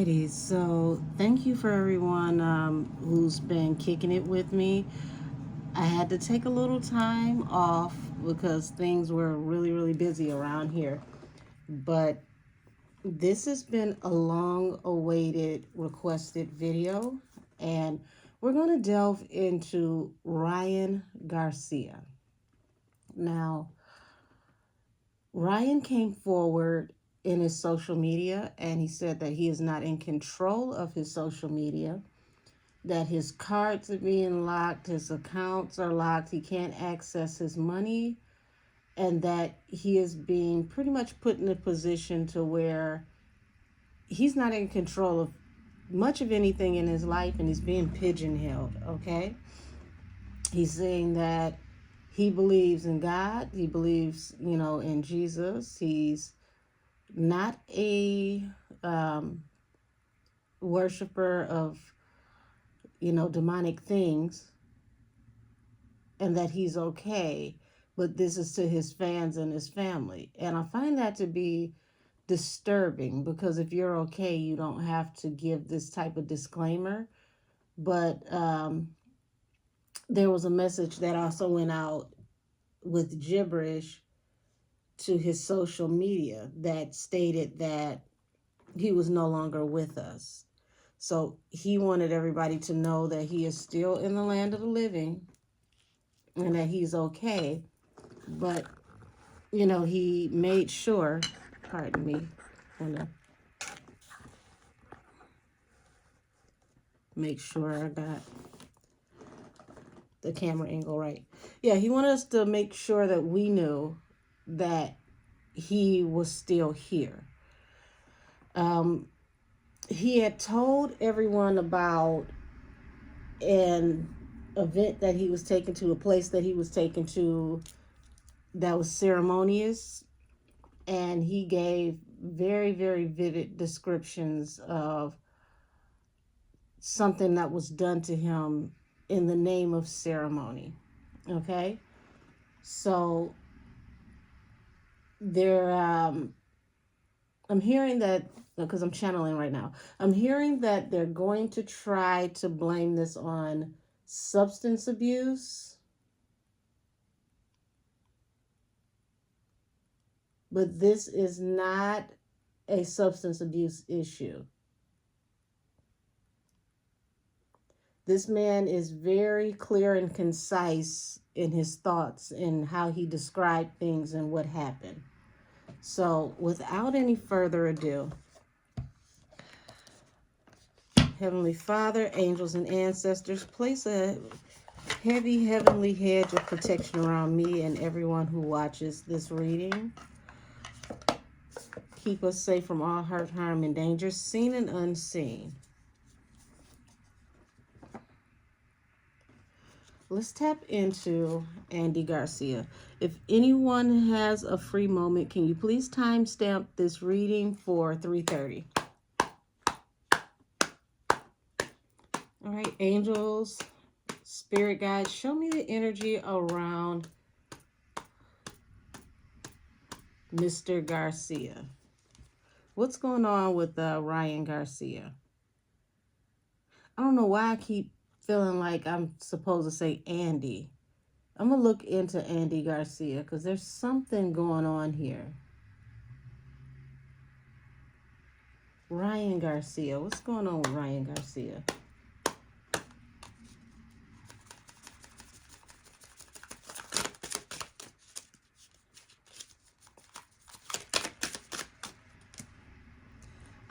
Alrighty, so thank you for everyone who's been kicking it with me. I had to take a little time off because things were really busy around here. But this has been a long awaited requested video, and we're going to delve into Ryan Garcia. Now, Ryan came forward in his social media and he said that he is not in control of his social media, that his cards are being locked, his accounts are locked, he can't access his money, and that he is being pretty much put in a position to where he's not in control of much of anything in his life and he's being pigeonholed, okay? He's saying that he believes in God, he believes, in Jesus. He's not a worshiper of, demonic things, and that he's okay, but this is to his fans and his family. And I find that to be disturbing because if you're okay, you don't have to give this type of disclaimer. But there was a message that also went out with gibberish to his social media that stated that he was no longer with us. So he wanted everybody to know that he is still in the land of the living and that he's okay. But, he made sure, pardon me, I want to make sure I got the camera angle right. Yeah, he wanted us to make sure that we knew that he was still here. He had told everyone about an event that he was taken to, a place that he was taken to that was ceremonious, and he gave very vivid descriptions of something that was done to him in the name of ceremony. Okay, so there I'm hearing that, because I'm channeling right now, I'm hearing that they're going to try to blame this on substance abuse. But this is not a substance abuse issue. This man is very clear and concise in his thoughts and how he described things and what happened. So without any further ado, Heavenly Father, angels and ancestors, place a heavy heavenly hedge of protection around me and everyone who watches this reading. Keep us safe from all hurt, harm, and danger, seen and unseen. Let's tap into Andy Garcia. If anyone has a free moment, can you please timestamp this reading for 3:30? All right, angels, spirit guides, show me the energy around Mr. Garcia. What's going on with Ryan Garcia? I don't know why I keep feeling like I'm supposed to say Andy. I'm going to look into Andy Garcia because there's something going on here. Ryan Garcia. What's going on with Ryan Garcia?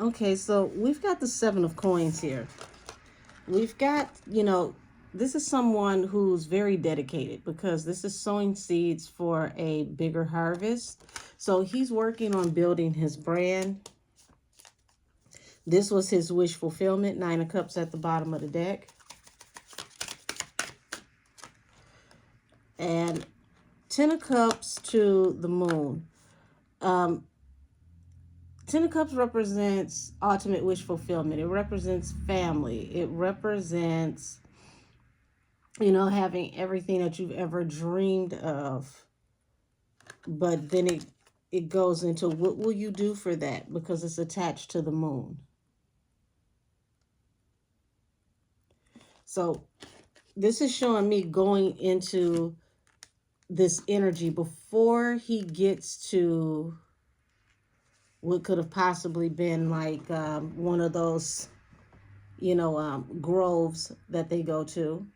Okay, so we've got the 7 of coins here. We've got, this is someone who's very dedicated because this is sowing seeds for a bigger harvest. So he's working on building his brand. This was his wish fulfillment. 9 of Cups at the bottom of the deck. And 10 of Cups to the Moon. 10 of Cups represents ultimate wish fulfillment. It represents family. It represents, having everything that you've ever dreamed of. But then it goes into what will you do for that? Because it's attached to the moon. So this is showing me going into this energy before he gets to what could have possibly been like one of those, groves that they go to.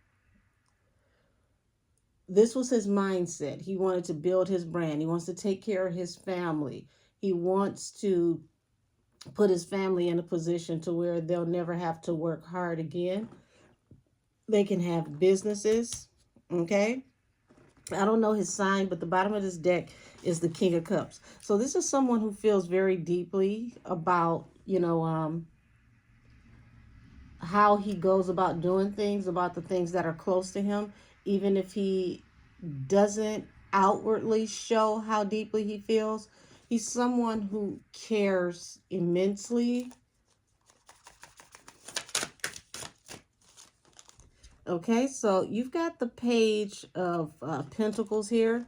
This was his mindset. He wanted to build his brand. He wants to take care of his family. He wants to put his family in a position to where they'll never have to work hard again. They can have businesses. Okay. I don't know his sign, but the bottom of this deck is the King of Cups. So this is someone who feels very deeply about, how he goes about doing things, about the things that are close to him, even if he doesn't outwardly show how deeply he feels. He's someone who cares immensely. Okay, so you've got the Page of Pentacles here,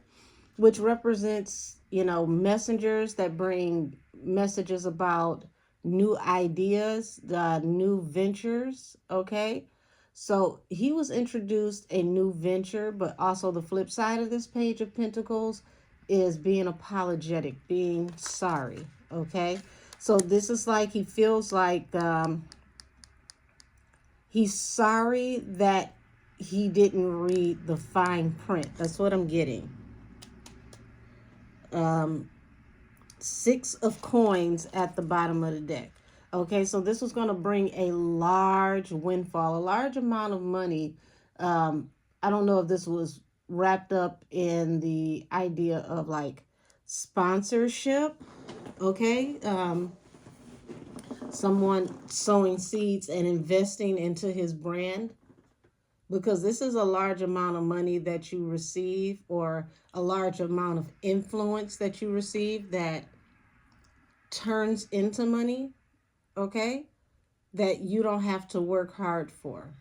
which represents, messengers that bring messages about new ideas, new ventures. Okay, so he was introduced a new venture, but also the flip side of this Page of Pentacles is being apologetic, being sorry. Okay, so this is like he feels like he's sorry that he didn't read the fine print. That's what I'm getting. 6 of coins at the bottom of the deck. Okay, so this was going to bring a large windfall, a large amount of money. I don't know if this was wrapped up in the idea of like sponsorship. Okay, someone sowing seeds and investing into his brand, because this is a large amount of money that you receive, or a large amount of influence that you receive that turns into money, okay, that you don't have to work hard for.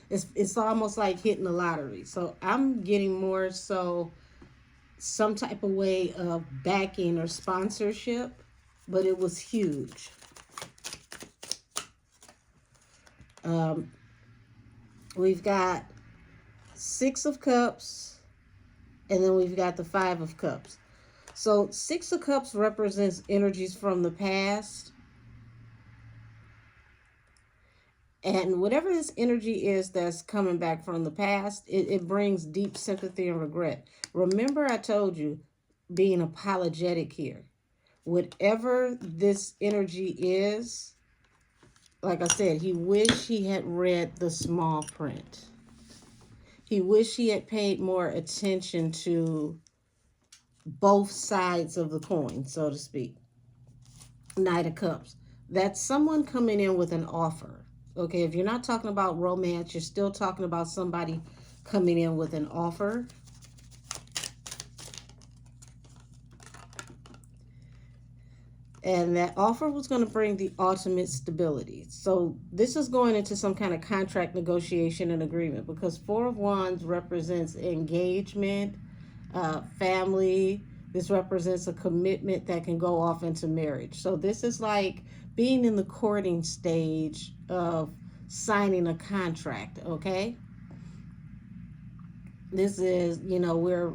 It's almost like hitting the lottery. So I'm getting more so some type of way of backing or sponsorship, but it was huge. We've got 6 of Cups, and then we've got the 5 of Cups. So 6 of Cups represents energies from the past. And whatever this energy is that's coming back from the past, it brings deep sympathy and regret. Remember, I told you, being apologetic here. Whatever this energy is, like I said, he wished he had read the small print. He wished he had paid more attention to both sides of the coin, so to speak. Knight of Cups. That's someone coming in with an offer. Okay, if you're not talking about romance, you're still talking about somebody coming in with an offer. And that offer was going to bring the ultimate stability. So this is going into some kind of contract negotiation and agreement, because 4 of Wands represents engagement, family. This represents a commitment that can go off into marriage. So this is like being in the courting stage of signing a contract, okay? This is, we're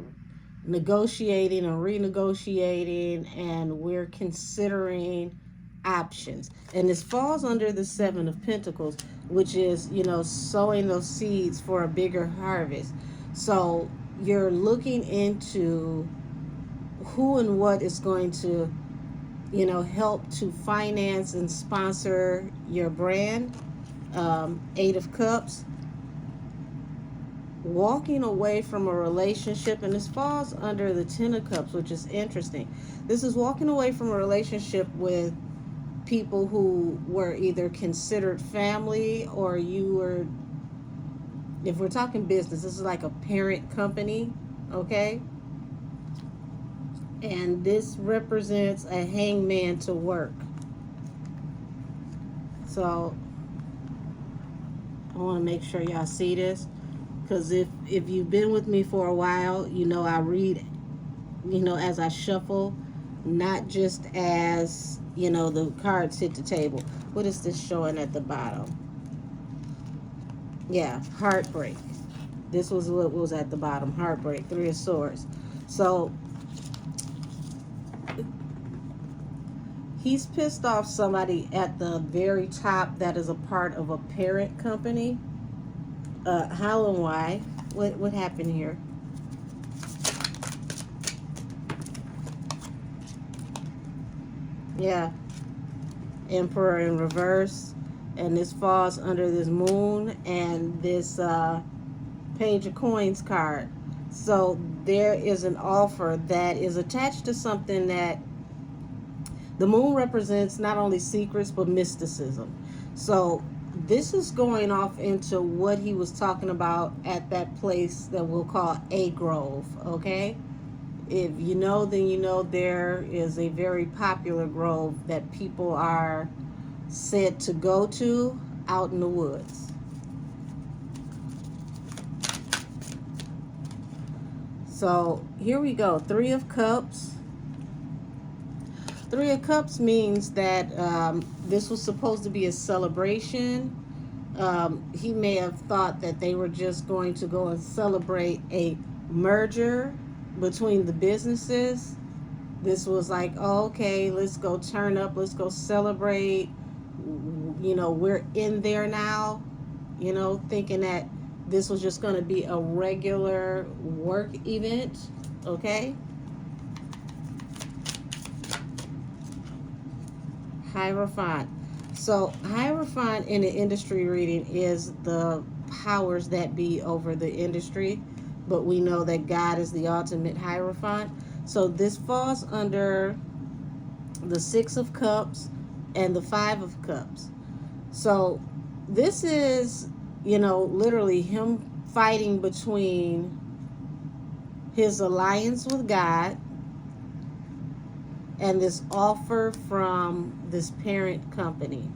negotiating and renegotiating, and we're considering options. And this falls under the 7 of Pentacles, which is, sowing those seeds for a bigger harvest. So you're looking into who and what is going to, help to finance and sponsor your brand. 8 of Cups. Walking away from a relationship, and this falls under the 10 of Cups, which is interesting. This is walking away from a relationship with people who were either considered family, or you were, if we're talking business, this is like a parent company, okay? And this represents a hangman to work. So I want to make sure y'all see this, because if you've been with me for a while, I read, as I shuffle, not just as, the cards hit the table. What is this showing at the bottom? Yeah, heartbreak. This was what was at the bottom. Heartbreak. Three of Swords. So he's pissed off somebody at the very top that is a part of a parent company. How and why? What happened here? Yeah, Emperor in reverse, and this falls under this moon and this Page of Coins card. So there is an offer that is attached to something that the moon represents not only secrets but mysticism. So this is going off into what he was talking about at that place that we'll call A Grove, okay? If you know, then you know there is a very popular grove that people are said to go to out in the woods. So here we go. Three of Cups. Three of Cups means that this was supposed to be a celebration. He may have thought that they were just going to go and celebrate a merger between the businesses. This was like, oh, okay, let's go turn up, let's go celebrate. You know, we're in there now, you know, thinking that this was just going to be a regular work event, okay? Hierophant. So Hierophant in the industry reading is the powers that be over the industry, but we know that God is the ultimate Hierophant. So this falls under the Six of Cups and the Five of Cups. So this is, you know, literally him fighting between his alliance with God and this offer from this parent company.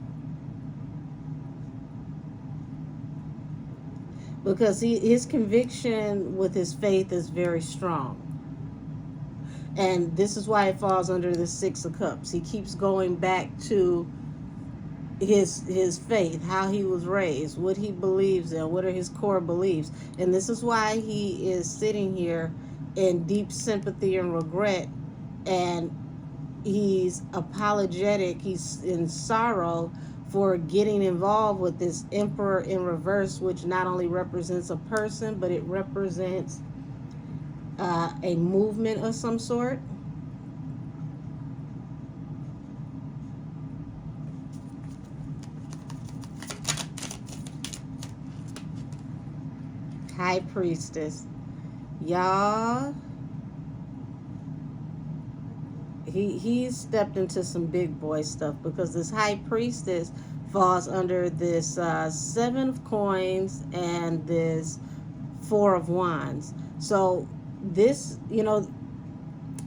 Because his conviction with his faith is very strong. And this is why it falls under the Six of Cups. He keeps going back to his faith, how he was raised, what he believes in, what are his core beliefs. And this is why he is sitting here in deep sympathy and regret, and he's apologetic, he's in sorrow for getting involved with this Emperor in reverse, which not only represents a person, but it represents a movement of some sort. High Priestess. Y'all, he's stepped into some big boy stuff, because this High Priestess falls under this Seven of Coins and this Four of Wands. So this, you know,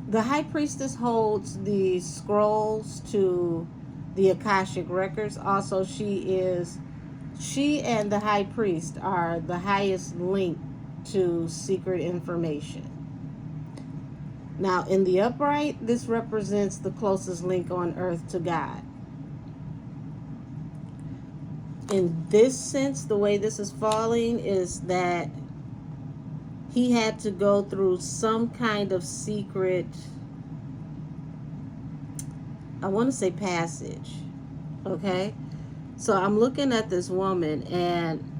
the High Priestess holds the scrolls to the Akashic records. Also, she and the High Priest are the highest link to secret information. Now, in the upright, this represents the closest link on earth to God. In this sense, the way this is falling is that he had to go through some kind of secret, I want to say passage, okay? So I'm looking at this woman, and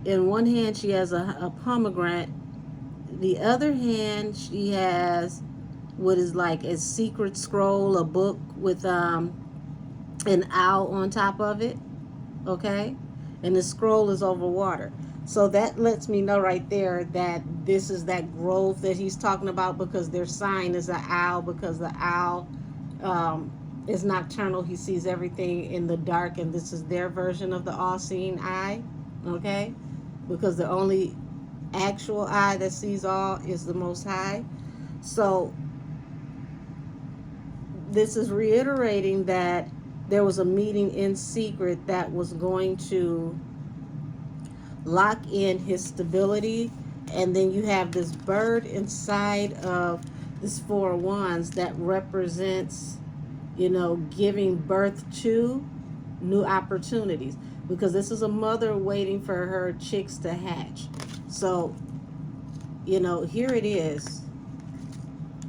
in one hand she has a pomegranate. The other hand she has what is like a secret scroll, a book with an owl on top of it, okay? And the scroll is over water. So that lets me know right there that this is that grove that he's talking about, because their sign is an owl, because the owl is nocturnal. He sees everything in the dark, and this is their version of the all-seeing eye, okay? Because the only actual eye that sees all is the Most High. So this is reiterating that there was a meeting in secret that was going to lock in his stability. And then you have this bird inside of this Four of Wands that represents, you know, giving birth to new opportunities. because this is a mother waiting for her chicks to hatch. So, here it is.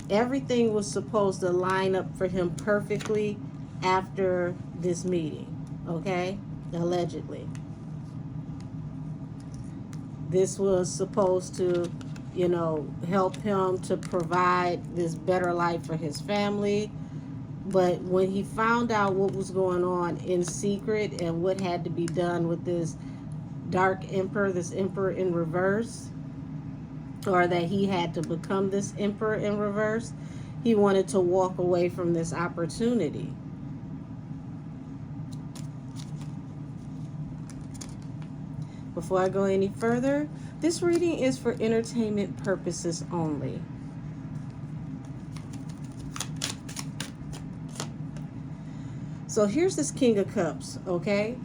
Everything was supposed to line up for him perfectly after this meeting, okay? Allegedly. This was supposed to, help him to provide this better life for his family. But when he found out what was going on in secret and what had to be done with this dark emperor, this emperor in reverse, or that he had to become this emperor in reverse, he wanted to walk away from this opportunity. Before I go any further, this reading is for entertainment purposes only. So here's this King of Cups, okay?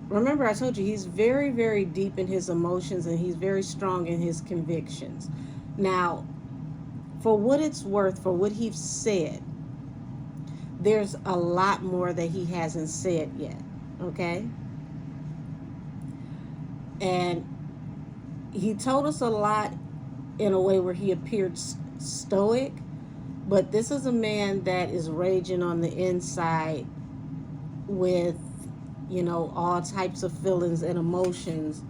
Remember, I told you he's very, very deep in his emotions and he's very strong in his convictions. Now, for what it's worth, for what he's said, there's a lot more that he hasn't said yet, okay? And he told us a lot in a way where he appeared stoic, but this is a man that is raging on the inside with, all types of feelings and emotions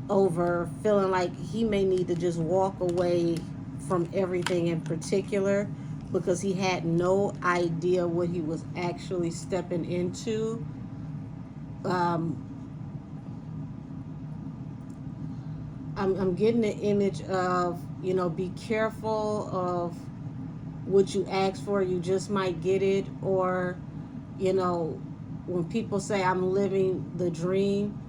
over feeling like he may need to just walk away from everything in particular because he had no idea what he was actually stepping into. I'm getting an image of, be careful of what you ask for. You just might get it. Or, when people say I'm living the dream,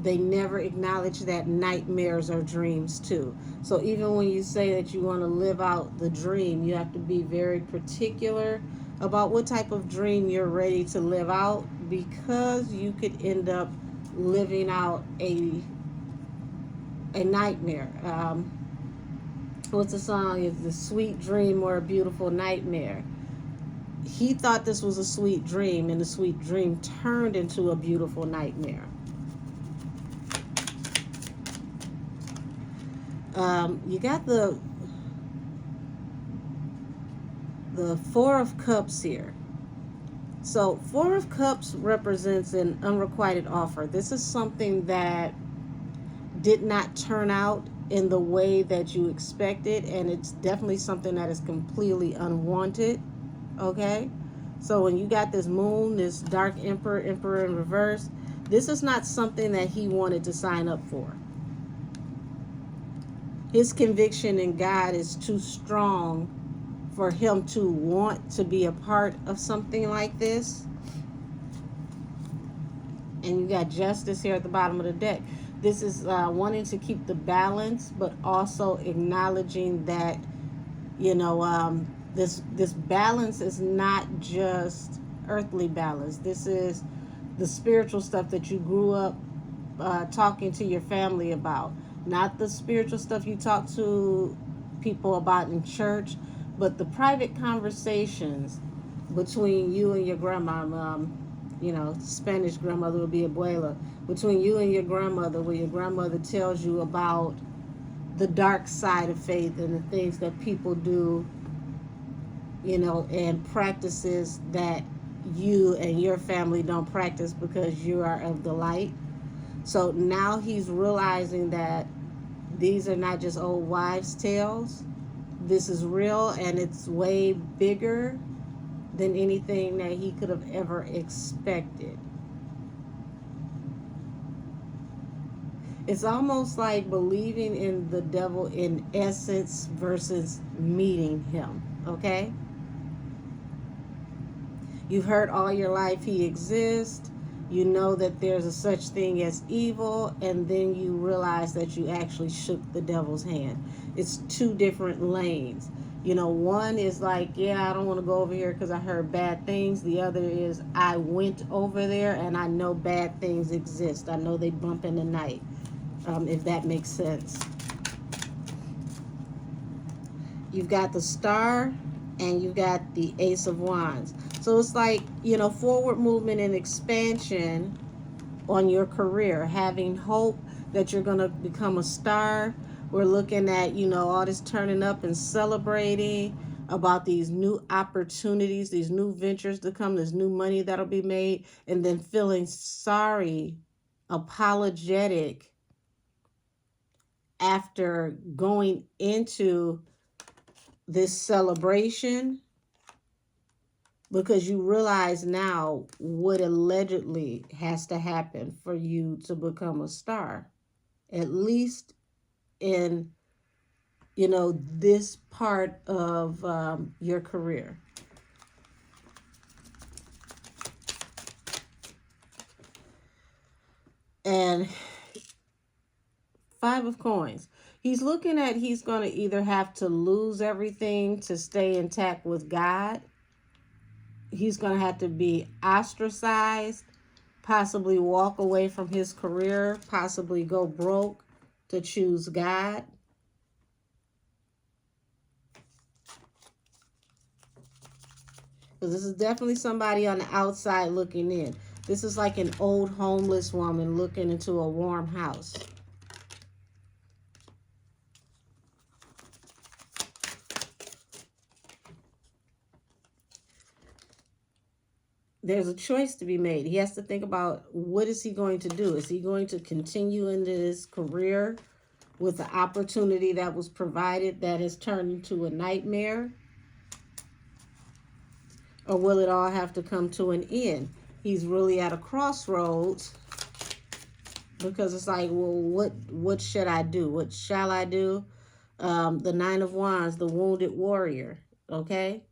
they never acknowledge that nightmares are dreams too. So even when you say that you want to live out the dream, you have to be very particular about what type of dream you're ready to live out, because you could end up living out a nightmare. What's the song? It's a sweet dream or a beautiful nightmare. He thought this was a sweet dream, and the sweet dream turned into a beautiful nightmare. You got the Four of Cups here. So Four of Cups represents an unrequited offer. This is something that did not turn out in the way that you expected, and it's definitely something that is completely unwanted. Okay, so when you got this moon, this dark emperor in reverse, this is not something that he wanted to sign up for. His conviction in God is too strong for him to want to be a part of something like this. And you got Justice here at the bottom of the deck. This is wanting to keep the balance, but also acknowledging that, this balance is not just earthly balance. This is the spiritual stuff that you grew up talking to your family about. Not the spiritual stuff you talk to people about in church, but the private conversations between you and your grandma. Spanish grandmother would be abuela. Between you and your grandmother, where your grandmother tells you about the dark side of faith and the things that people do, and practices that you and your family don't practice because you are of the light. So now he's realizing that these are not just old wives' tales. This is real, and it's way bigger than anything that he could have ever expected. It's almost like believing in the devil in essence versus meeting him, okay? You've heard all your life he exists. You know that there's a such thing as evil, and then you realize that you actually shook the devil's hand. It's two different lanes. One is like, yeah, I don't want to go over here because I heard bad things. The other is, I went over there and I know bad things exist. I know they bump in the night, if that makes sense. You've got the Star and you've got the Ace of Wands. So it's like, forward movement and expansion, on your career, having hope that you're going to become a star. We're looking at, all this turning up and celebrating about these new opportunities, these new ventures to come, this new money that'll be made, and then feeling sorry, apologetic after going into this celebration, because you realize now what allegedly has to happen for you to become a star, at least in, this part of your career. And 5 of coins. He's looking at, he's going to either have to lose everything to stay intact with God. He's going to have to be ostracized, possibly walk away from his career, possibly go broke to choose God. Because this is definitely somebody on the outside looking in. This is like an old homeless woman looking into a warm house. There's a choice to be made. He has to think about, what is he going to do? Is he going to continue into his career with the opportunity that was provided that has turned into a nightmare? Or will it all have to come to an end? He's really at a crossroads, because it's like, well, what should I do? What shall I do? The 9 of Wands, the wounded warrior, okay?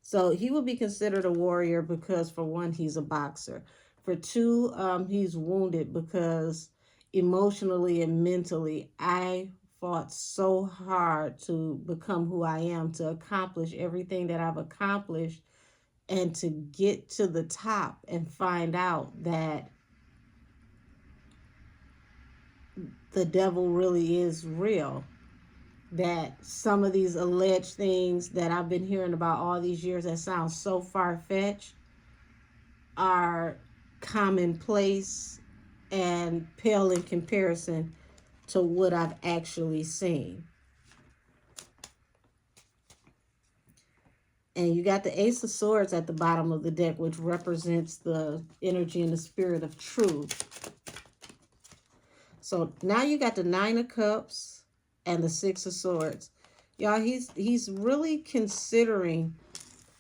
So he will be considered a warrior because, for one, he's a boxer. For two, he's wounded because emotionally and mentally, I fought so hard to become who I am, to accomplish everything that I've accomplished, and to get to the top and find out that the devil really is real. That some of these alleged things that I've been hearing about all these years that sound so far-fetched are commonplace and pale in comparison to what I've actually seen. And you got the Ace of Swords at the bottom of the deck, which represents the energy and the spirit of truth. So now you got the 9 of Cups and the 6 of Swords. Y'all, he's really considering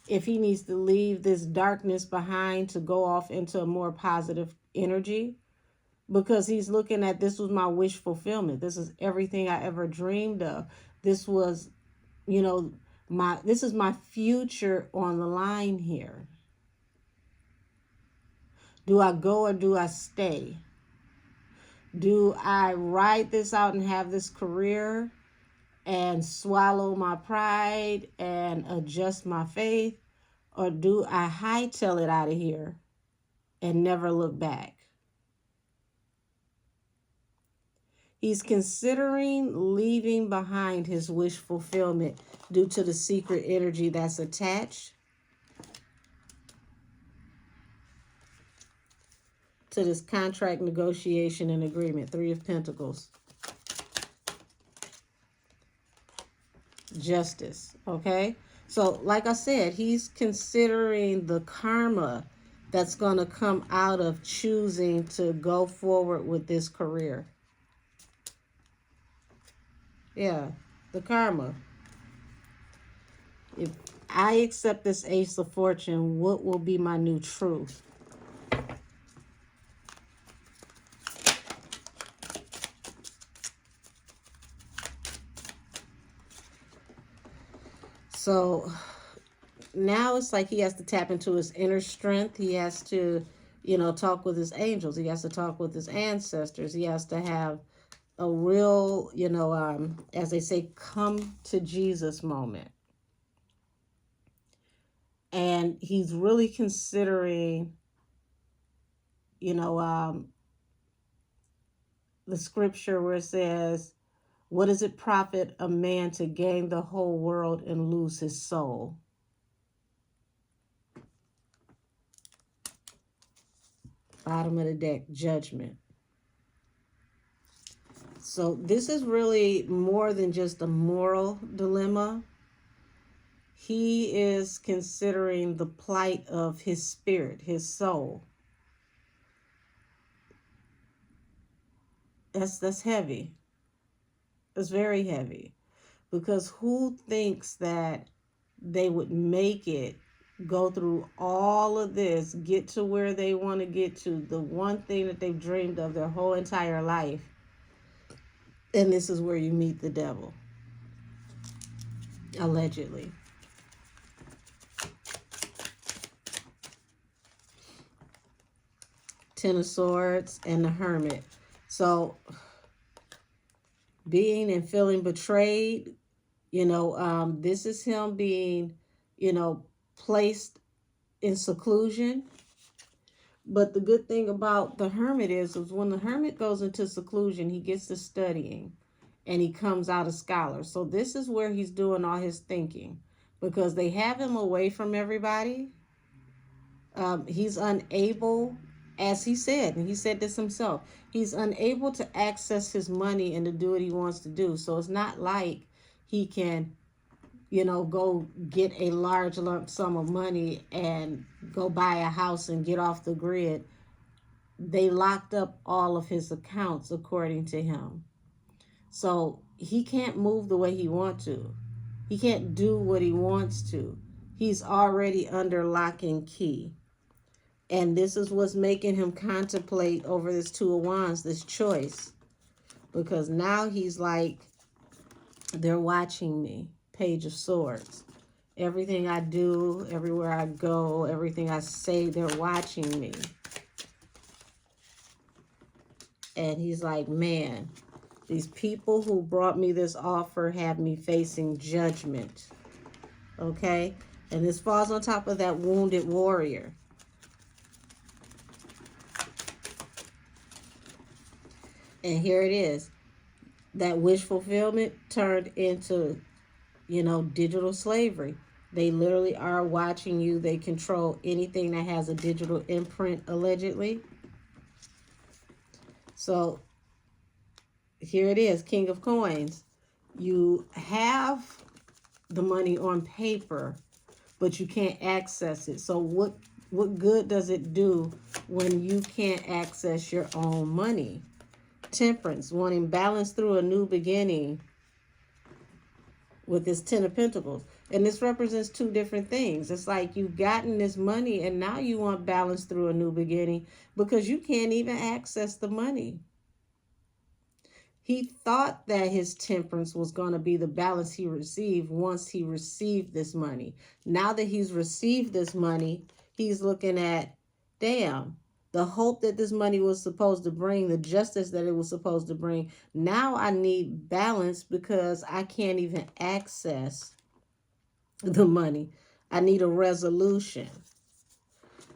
if he needs to leave this darkness behind to go off into a more positive energy, because he's looking at, this was my wish fulfillment. This is everything I ever dreamed of. This was, this is my future on the line here. Do I go or do I stay? Do I ride this out and have this career and swallow my pride and adjust my faith? Or do I hightail it out of here and never look back? He's considering leaving behind his wish fulfillment due to the secret energy that's attached to this contract, negotiation, and agreement. 3 of Pentacles. Justice, okay? So, like I said, he's considering the karma that's going to come out of choosing to go forward with this career. Yeah, the karma. If I accept this Ace of Fortune, what will be my new truth? So now it's like he has to tap into his inner strength. He has to, talk with his angels. He has to talk with his ancestors. He has to have a real, as they say, come to Jesus moment. And he's really considering, the scripture where it says, what does it profit a man to gain the whole world and lose his soul? Bottom of the deck, Judgment. So this is really more than just a moral dilemma. He is considering the plight of his spirit, his soul. That's heavy. It's very heavy. Because who thinks that they would make it, go through all of this, get to where they want to get to, the one thing that they've dreamed of their whole entire life, and this is where you meet the devil, allegedly. Ten of Swords and the Hermit. So being and feeling betrayed, this is him being, placed in seclusion. But the good thing about the Hermit is when the Hermit goes into seclusion, he gets to studying and he comes out a scholar. So this is where he's doing all his thinking, because they have him away from everybody. He's unable, as he said, and he said this himself, he's unable to access his money and to do what he wants to do. So it's not like he can, go get a large lump sum of money and go buy a house and get off the grid. They locked up all of his accounts, according to him. So he can't move the way he wants to. He can't do what he wants to. He's already under lock and key. And this is what's making him contemplate over this Two of Wands, this choice. Because now he's like, they're watching me. Page of Swords. Everything I do, everywhere I go, everything I say, they're watching me. And he's like, man, these people who brought me this offer have me facing judgment. Okay? And this falls on top of that wounded warrior. And here it is. That wish fulfillment turned into, digital slavery. They literally are watching you. They control anything that has a digital imprint, allegedly. So here it is, King of Coins. You have the money on paper, but you can't access it. So what good does it do when you can't access your own money? Temperance, wanting balance through a new beginning with this Ten of Pentacles. And this represents two different things. It's like you've gotten this money and now you want balance through a new beginning because you can't even access the money. He thought that his temperance was going to be the balance he received once he received this money. Now that he's received this money, he's looking at, damn, the hope that this money was supposed to bring, the justice that it was supposed to bring. Now I need balance because I can't even access the money. I need a resolution.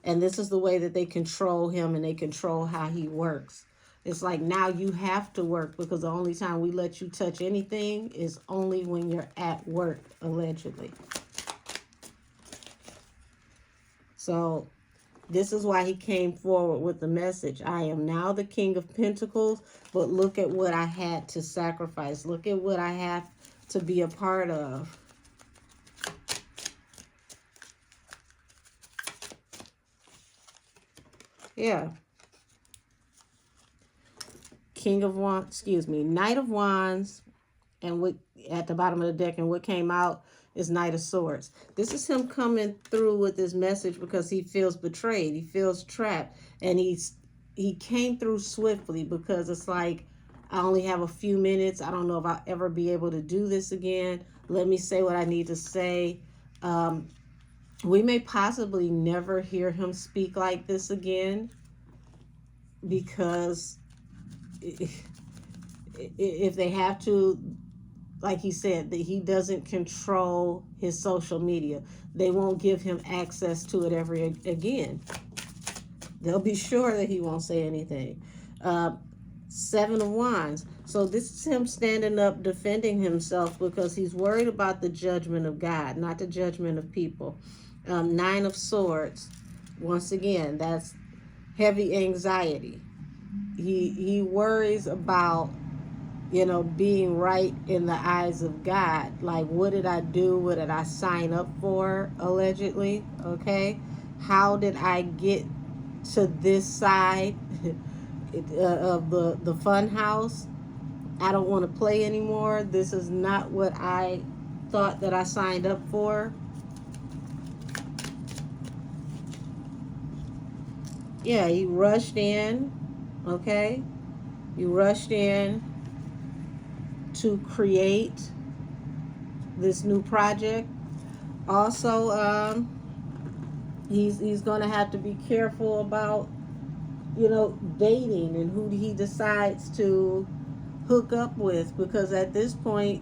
And this is the way that they control him and they control how he works. It's like now you have to work because the only time we let you touch anything is only when you're at work, allegedly. So this is why he came forward with the message. I am now the King of Pentacles, but look at what I had to sacrifice. Look at what I have to be a part of. Yeah. King of Wands, Knight of Wands, and what at the bottom of the deck, and what came out is Knight of Swords. This is him coming through with this message because he feels betrayed. He feels trapped. And he came through swiftly because it's like, I only have a few minutes. I don't know if I'll ever be able to do this again. Let me say what I need to say. We may possibly never hear him speak like this again because if they have to, like he said, that he doesn't control his social media. They won't give him access to it ever again. They'll be sure that he won't say anything. Seven of Wands. So this is him standing up, defending himself because he's worried about the judgment of God, not the judgment of people. Nine of Swords. Once again, that's heavy anxiety. He worries about, being right in the eyes of God. Like, what did I do? What did I sign up for, allegedly? Okay. How did I get to this side of the fun house? I don't want to play anymore. This is not what I thought that I signed up for. Yeah, you rushed in, okay? You rushed in to create this new project. Also, he's gonna have to be careful about, dating and who he decides to hook up with, because at this point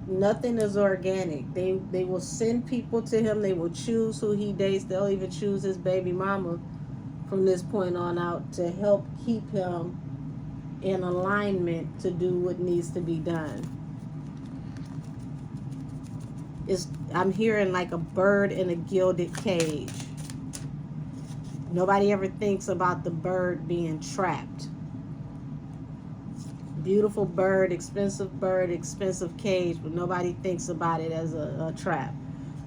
nothing is organic. They will send people to him. They will choose who he dates. They'll even choose his baby mama from this point on out to help keep him in alignment to do what needs to be done. I'm hearing like a bird in a gilded cage. Nobody ever thinks about the bird being trapped. Beautiful bird, expensive cage, but nobody thinks about it as a trap.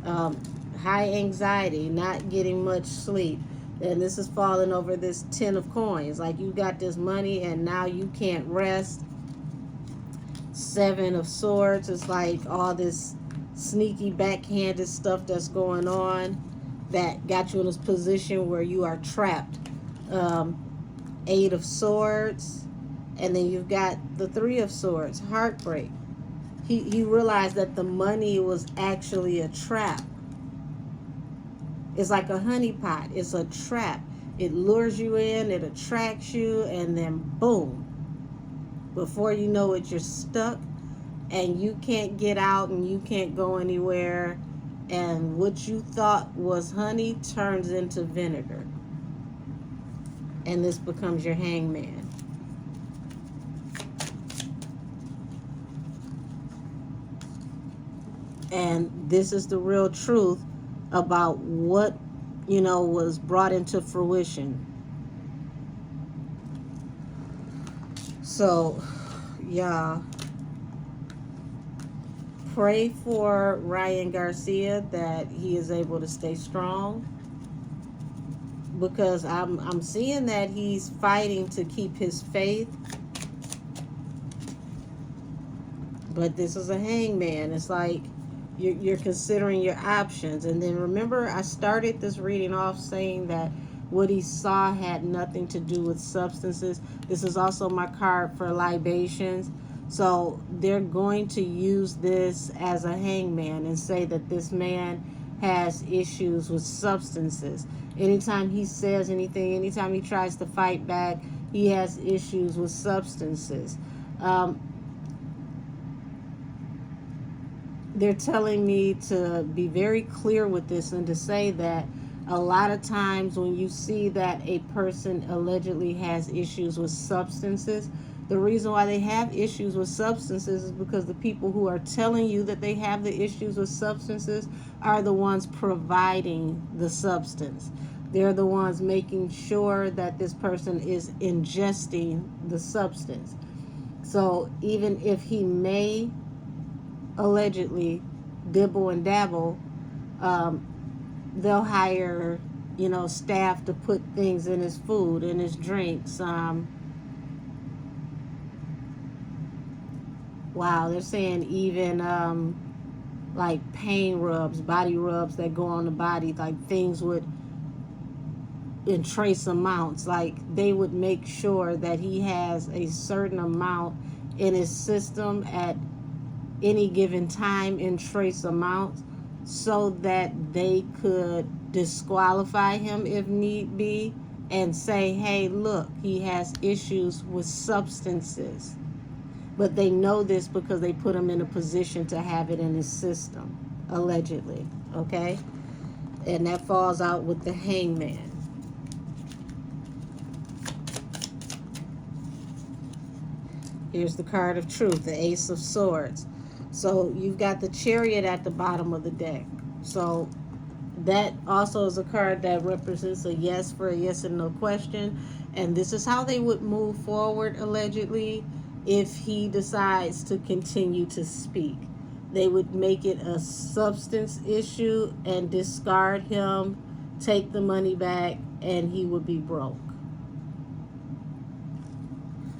High anxiety, not getting much sleep. And this is falling over this 10 of coins. Like, you got this money and now you can't rest. 7 of swords. It's like all this sneaky backhanded stuff that's going on that got you in this position where you are trapped. 8 of swords. And then you've got the 3 of swords, heartbreak. He realized that the money was actually a trap. It's like a honeypot. It's a trap. It lures you in, it attracts you, and then boom. Before you know it, you're stuck and you can't get out and you can't go anywhere. And what you thought was honey turns into vinegar. And this becomes your hangman. And this is the real truth about what, was brought into fruition. So, yeah, pray for Ryan Garcia that he is able to stay strong, because I'm seeing that he's fighting to keep his faith. But this is a hangman. It's like you're considering your options. And then remember, I started this reading off saying that what he saw had nothing to do with substances. This is also my card for libations. So they're going to use this as a hangman and say that this man has issues with substances. Anytime he says anything, anytime he tries to fight back, he has issues with substances. They're telling me to be very clear with this and to say that a lot of times when you see that a person allegedly has issues with substances, the reason why they have issues with substances is because the people who are telling you that they have the issues with substances are the ones providing the substance. They're the ones making sure that this person is ingesting the substance. So even if he may allegedly dibble and dabble, they'll hire, staff to put things in his food, in his drinks. Wow, they're saying even like pain rubs, body rubs that go on the body, like things would, in trace amounts, like they would make sure that he has a certain amount in his system at any given time in trace amounts, so that they could disqualify him if need be and say, hey, look, he has issues with substances. But they know this because they put him in a position to have it in his system, allegedly, okay? And that falls out with the hangman. Here's the card of truth, the Ace of Swords. So you've got the Chariot at the bottom of the deck. So That also is a card that represents a yes for a yes and no question. And this is how they would move forward, allegedly, if he decides to continue to speak. They would make it a substance issue and discard him, take the money back, and he would be broke.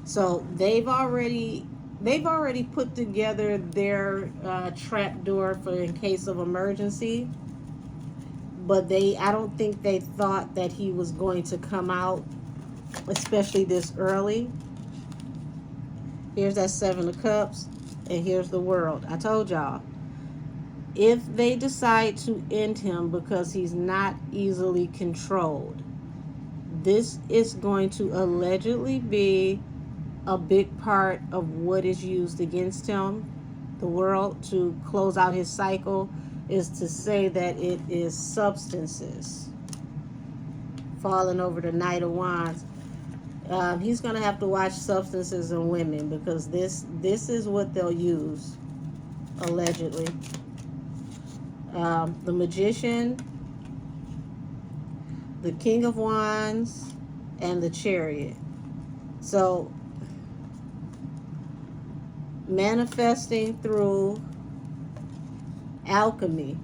So they've already put together their trap door for in case of emergency, but I don't think they thought that he was going to come out, especially this early. Here's that Seven of Cups, and here's the World. I told y'all, if they decide to end him because he's not easily controlled, this is going to allegedly be a big part of what is used against him. The World, to close out his cycle, is to say that it is substances. Falling over the Knight of Wands. He's going to have to watch substances and women, because this is what they'll use, allegedly. The Magician, the King of Wands, and the Chariot. So, manifesting through alchemy.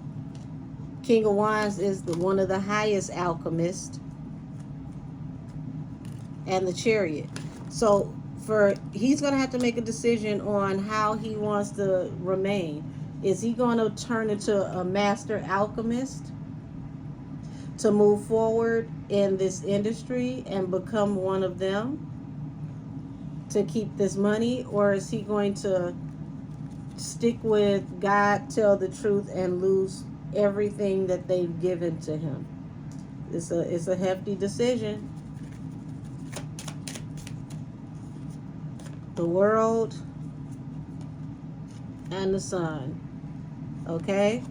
King of Wands is one of the highest alchemists, and the Chariot. So he's going to have to make a decision on how he wants to remain. Is he going to turn into a master alchemist to move forward in this industry and become one of them to keep this money, or is he going to stick with God, tell the truth, and lose everything that they've given to him? It's a hefty decision. The World and the Sun. Okay?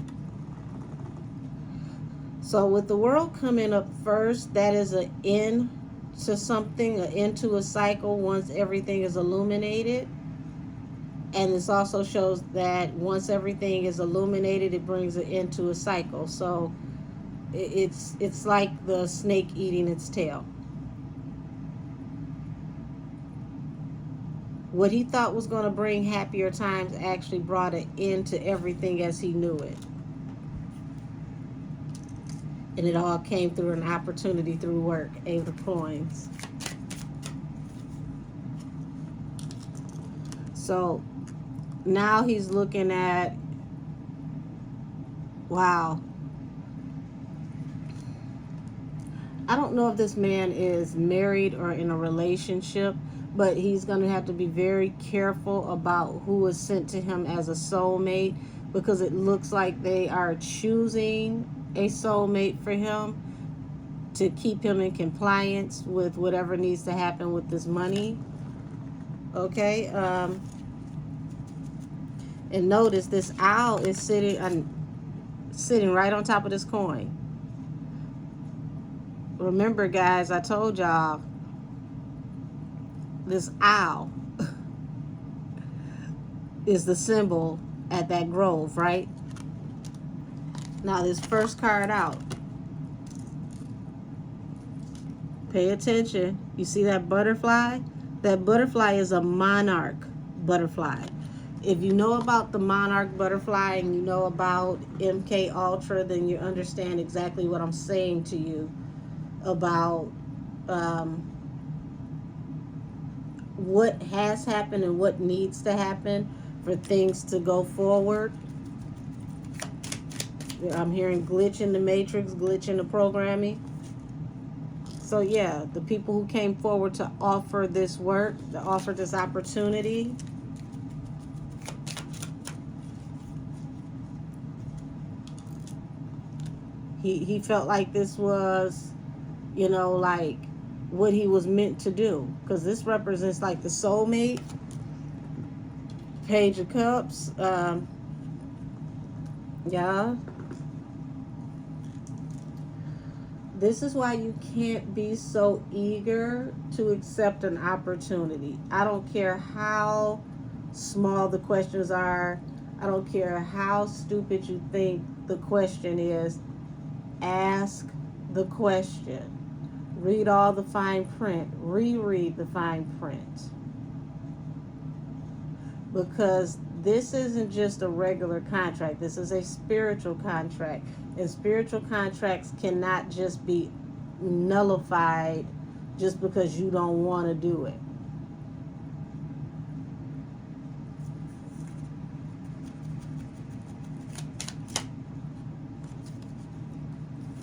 So with the World coming up first, that is an end to something, an end to a cycle once everything is illuminated. And this also shows that once everything is illuminated, it brings an end to a cycle. So it's like the snake eating its tail. What he thought was going to bring happier times actually brought an end to everything as he knew it. And it all came through an opportunity through work. Eight of Coins. So now he's looking at, wow. I don't know if this man is married or in a relationship, but he's going to have to be very careful about who is sent to him as a soulmate, because it looks like they are choosing a soulmate for him to keep him in compliance with whatever needs to happen with this money. Okay? And notice this owl is sitting right on top of this coin. Remember, guys, I told y'all, this owl is the symbol at that grove, right? Now, this first card out. Pay attention. You see that butterfly? That butterfly is a monarch butterfly. If you know about the monarch butterfly and you know about MK Ultra, then you understand exactly what I'm saying to you about what has happened and what needs to happen for things to go forward. I'm hearing glitch in the matrix, glitch in the programming. So yeah, the people who came forward to offer this work, to offer this opportunity, he felt like this was, you know, like what he was meant to do, because this represents like the soulmate. Page of Cups. Yeah. This is why you can't be so eager to accept an opportunity. I don't care how small the questions are. I don't care how stupid you think the question is. ask the question. Read all the fine print. Reread the fine print. Because this isn't just a regular contract. This is a spiritual contract. And spiritual contracts cannot just be nullified just because you don't want to do it.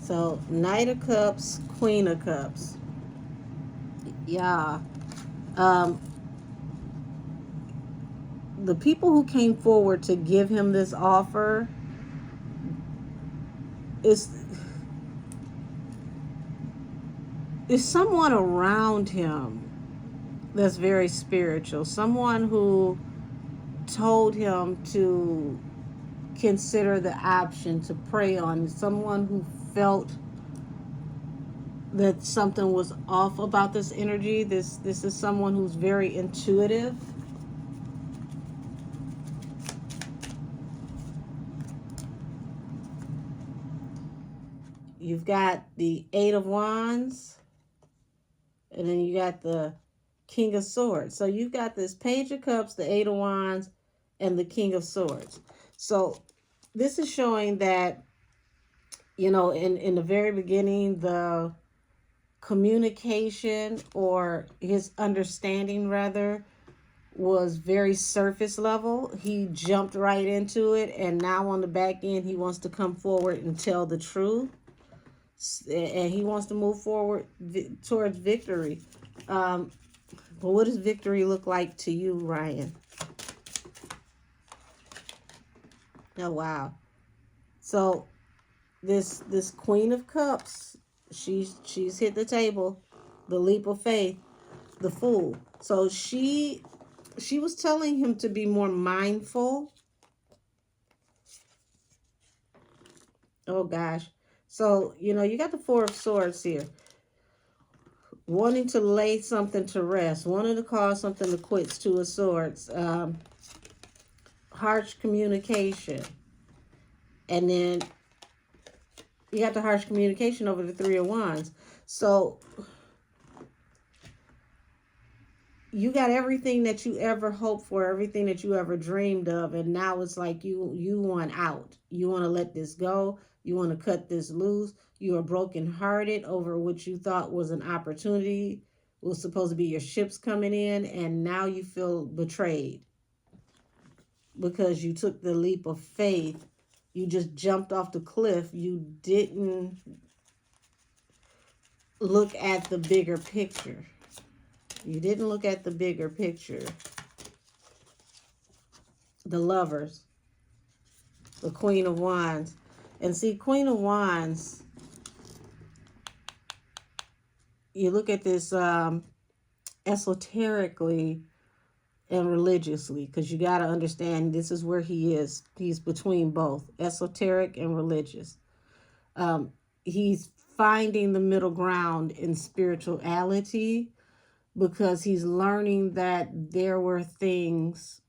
So, Knight of Cups, Queen of Cups. Yeah. Um, the people who came forward to give him this offer is someone around him that's very spiritual. Someone who told him to consider the option to pray on. Someone who felt that something was off about this energy. This is someone who's very intuitive. You've got the Eight of Wands, and then you got the King of Swords. So you've got this Page of Cups, the Eight of Wands, and the King of Swords. So this is showing that, you know, in the very beginning, the communication, or his understanding rather, was very surface level. He jumped right into it, and now on the back end he wants to come forward and tell the truth, and he wants to move forward towards victory. But what does victory look like to you, Ryan? Oh, wow. So this Queen of Cups, she's hit the table. The leap of faith, the Fool. So she was telling him to be more mindful. Oh gosh. So, you know, you got the Four of Swords here. Wanting to lay something to rest, wanting to cause something to quit, Two of Swords. Harsh communication. And then you got the harsh communication over the Three of Wands. So you got everything that you ever hoped for, everything that you ever dreamed of, and now it's like you want out. You want to let this go. You want to cut this loose. You are brokenhearted over what you thought was an opportunity. It was supposed to be your ships coming in, and now you feel betrayed because you took the leap of faith. You just jumped off the cliff. You didn't look at the bigger picture. You didn't look at the bigger picture. The Lovers. The Queen of Wands. And see, Queen of Wands, you look at this esoterically and religiously, because you got to understand this is where he is. He's between both, esoteric and religious. He's finding the middle ground in spirituality, because he's learning that there were things,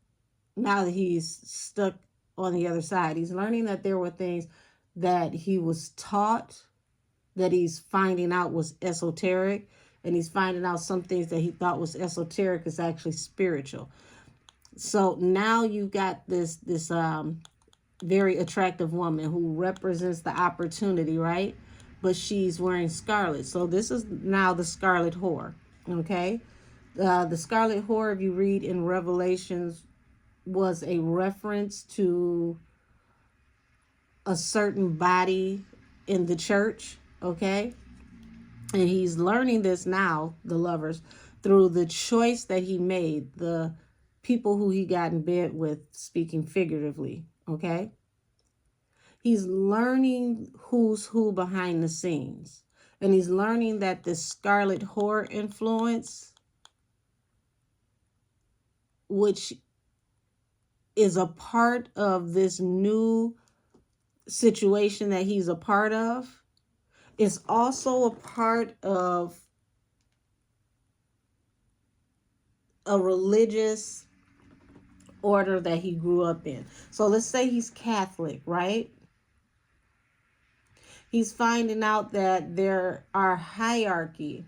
now that he's stuck on the other side, he's learning that there were things that he was taught that he's finding out was esoteric, and he's finding out some things that he thought was esoteric is actually spiritual. So now you've got this very attractive woman who represents the opportunity, right? But she's wearing scarlet. So this is now the scarlet whore, okay? The scarlet whore, if you read in Revelations, was a reference to a certain body in the church, okay? And he's learning this now, the Lovers, through the choice that he made, the people who he got in bed with, speaking figuratively, okay? He's learning who's who behind the scenes. And he's learning that the scarlet whore influence, which is a part of this new situation that he's a part of, is also a part of a religious order that he grew up in. So let's say he's Catholic, right? He's finding out that there are hierarchy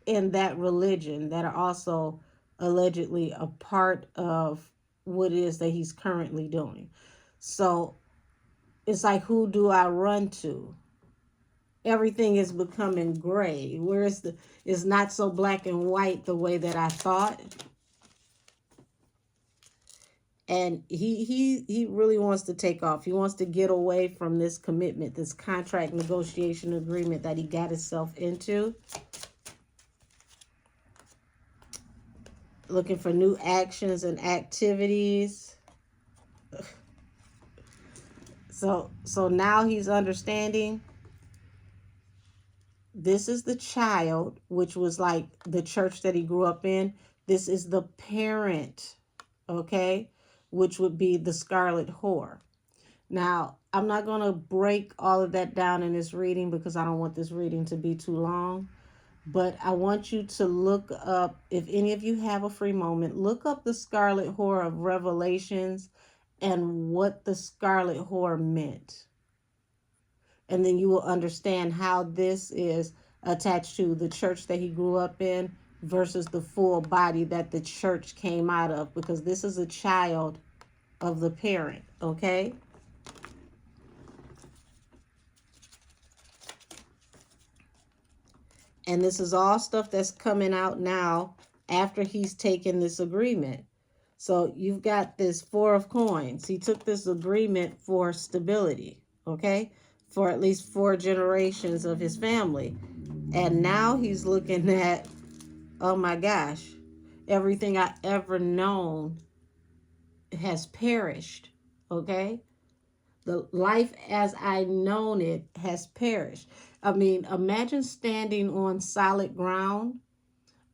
in that religion that are also allegedly a part of what it is that he's currently doing. So it's like, who do I run to? Everything is becoming gray. Whereas it's not so black and white the way that I thought. And he really wants to take off. He wants to get away from this commitment, this contract negotiation agreement that he got himself into. Looking for new actions and activities. So now he's understanding this is the child, which was like the church that he grew up in. This is the parent, okay, which would be the scarlet whore. Now, I'm not going to break all of that down in this reading because I don't want this reading to be too long. But I want you to look up, if any of you have a free moment, look up the scarlet whore of Revelations and what the scarlet whore meant. And then you will understand how this is attached to the church that he grew up in versus the full body that the church came out of, because this is a child of the parent, okay? And this is all stuff that's coming out now after he's taken this agreement. So you've got this Four of Coins. He took this agreement for stability, okay? For at least 4 generations of his family. And now he's looking at, oh my gosh, everything I ever known has perished, okay? The life as I known it has perished. I mean, imagine standing on solid ground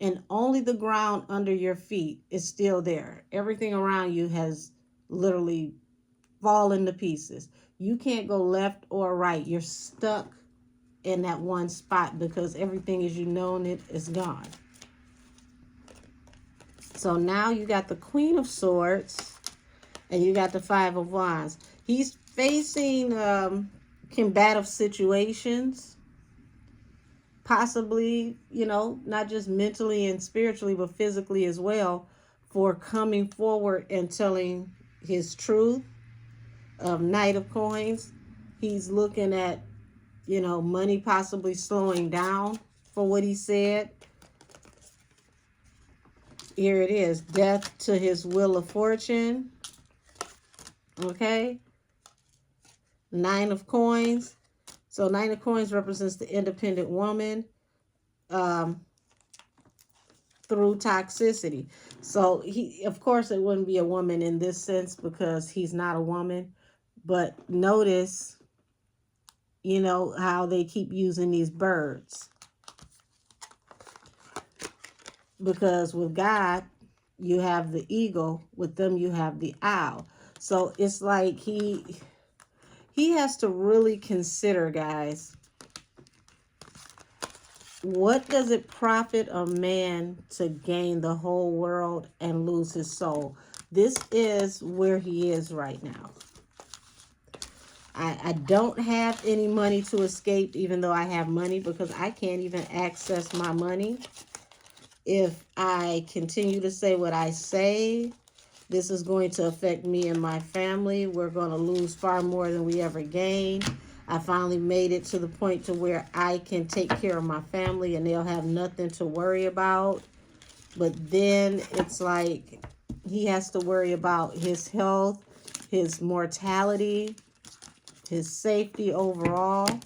and only the ground under your feet is still there. Everything around you has literally fallen to pieces. You can't go left or right. You're stuck in that one spot because everything as you known it is gone. So now you got the Queen of Swords and you got the Five of Wands. He's facing combative situations, possibly, you know, not just mentally and spiritually, but physically as well, for coming forward and telling his truth. Knight of Coins, he's looking at, you know, money possibly slowing down for what he said. Here it is, death to his wheel of fortune. Okay. 9 of Coins. So 9 of Coins represents the independent woman through toxicity. So he, of course, it wouldn't be a woman in this sense because he's not a woman. But notice, you know, how they keep using these birds. Because with God, you have the eagle. With them, you have the owl. So it's like he has to really consider, guys, what does it profit a man to gain the whole world and lose his soul? This is where he is right now. I don't have any money to escape, even though I have money, because I can't even access my money. If I continue to say what I say, this is going to affect me and my family. We're going to lose far more than we ever gained. I finally made it to the point to where I can take care of my family and they'll have nothing to worry about. But then it's like he has to worry about his health, his mortality, his safety overall,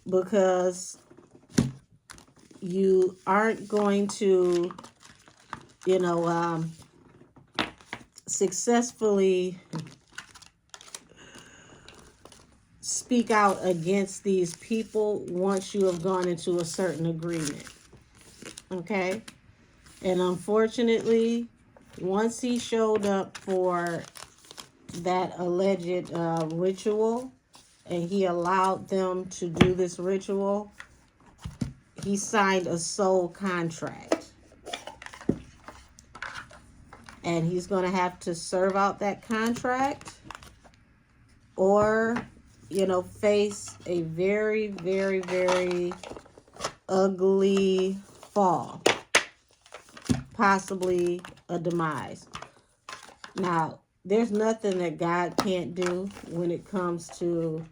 because you aren't going to, you know, successfully speak out against these people once you have gone into a certain agreement. Okay? And unfortunately, once he showed up for that alleged ritual and he allowed them to do this ritual, he signed a soul contract. And he's going to have to serve out that contract, or face a very, very, very ugly fall, possibly a demise. Now, there's nothing that God can't do when it comes to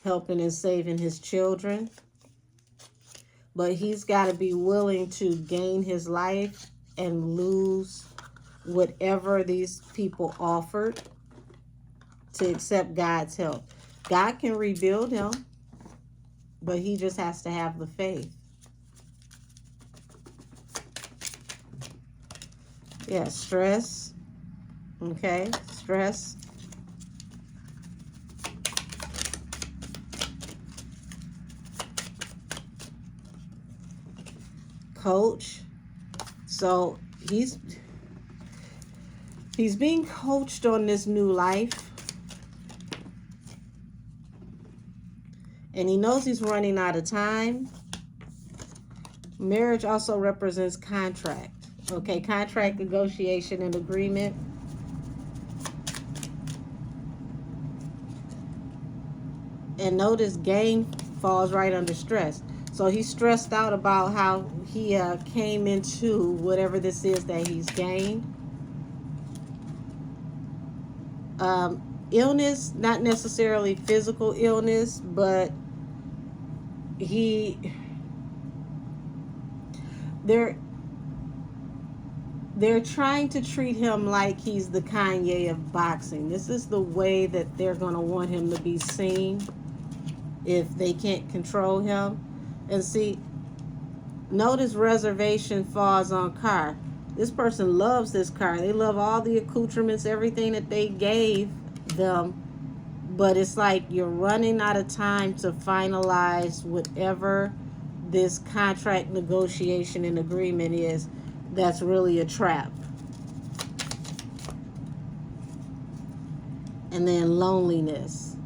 helping and saving his children, but he's got to be willing to gain his life and lose whatever these people offered to accept God's help. God can rebuild him, but he just has to have the faith. Yeah, stress. Okay, stress. Coach. So he's being coached on this new life. And he knows he's running out of time. Marriage also represents contract. Okay, contract, negotiation, and agreement. And notice gain falls right under stress. So he's stressed out about how he came into whatever this is that he's gained. Illness, not necessarily physical illness, but they're trying to treat him like he's the Kanye of boxing. This is the way that they're going to want him to be seen if they can't control him. And see, notice reservation falls on car. This person loves this car. They love all the accoutrements, everything that they gave them. But it's like you're running out of time to finalize whatever this contract, negotiation, and agreement is. That's really a trap. And then loneliness.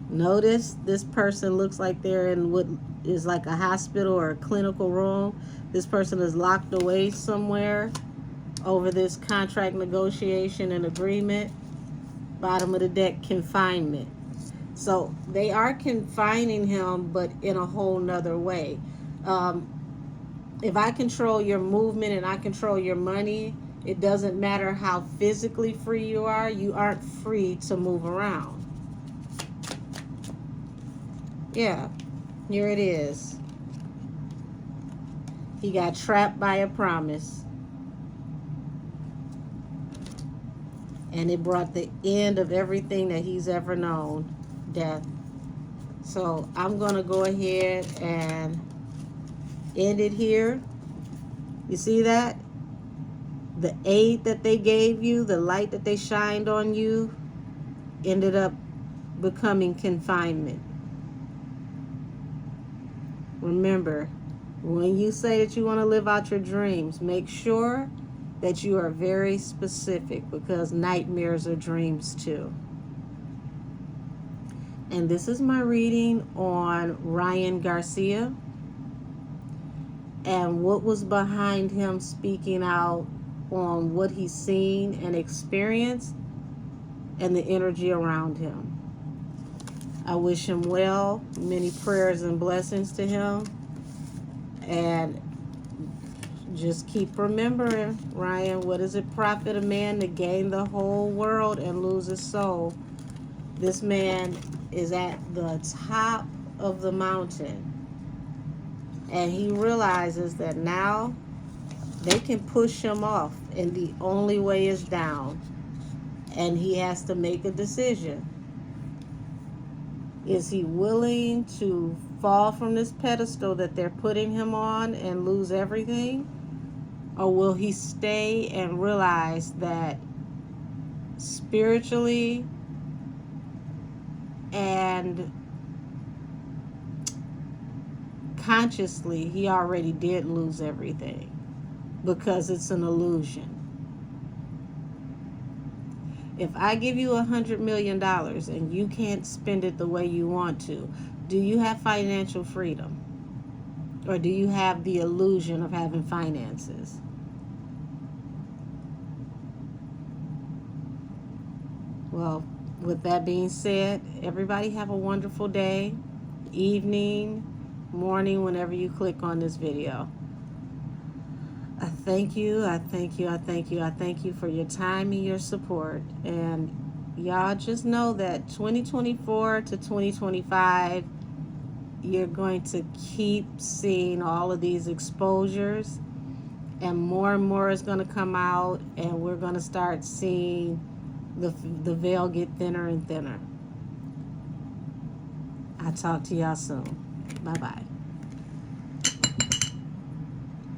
Notice this person looks like they're in what is like a hospital or a clinical room. This person is locked away somewhere over this contract, negotiation, and agreement. Bottom of the deck, confinement. So they are confining him, but in a whole nother way. If I control your movement and I control your money, it doesn't matter how physically free you aren't free to move around. Yeah, here it is. He got trapped by a promise. And it brought the end of everything that he's ever known, death. So I'm going to go ahead and end it here. You see that? The aid that they gave you, the light that they shined on you, ended up becoming confinement. Remember, when you say that you want to live out your dreams, make sure that you are very specific, because nightmares are dreams too. And this is my reading on Ryan Garcia and what was behind him speaking out on what he's seen and experienced and the energy around him. I wish him well, many prayers and blessings to him, and just keep remembering, Ryan, what does it profit a man to gain the whole world and lose his soul? This man is at the top of the mountain, and he realizes that now they can push him off, and the only way is down, and he has to make a decision. Is he willing to fall from this pedestal that they're putting him on and lose everything? Or will he stay and realize that spiritually and consciously he already did lose everything, because it's an illusion? If I give you $100 million and you can't spend it the way you want to, do you have financial freedom? Or do you have the illusion of having finances? Well, with that being said, everybody have a wonderful day, evening, morning, whenever you click on this video. I thank you, I thank you, I thank you, I thank you for your time and your support. And y'all just know that 2024 to 2025, you're going to keep seeing all of these exposures, and more is going to come out, and we're going to start seeing the veil get thinner and thinner. I'll talk to y'all soon. Bye-bye.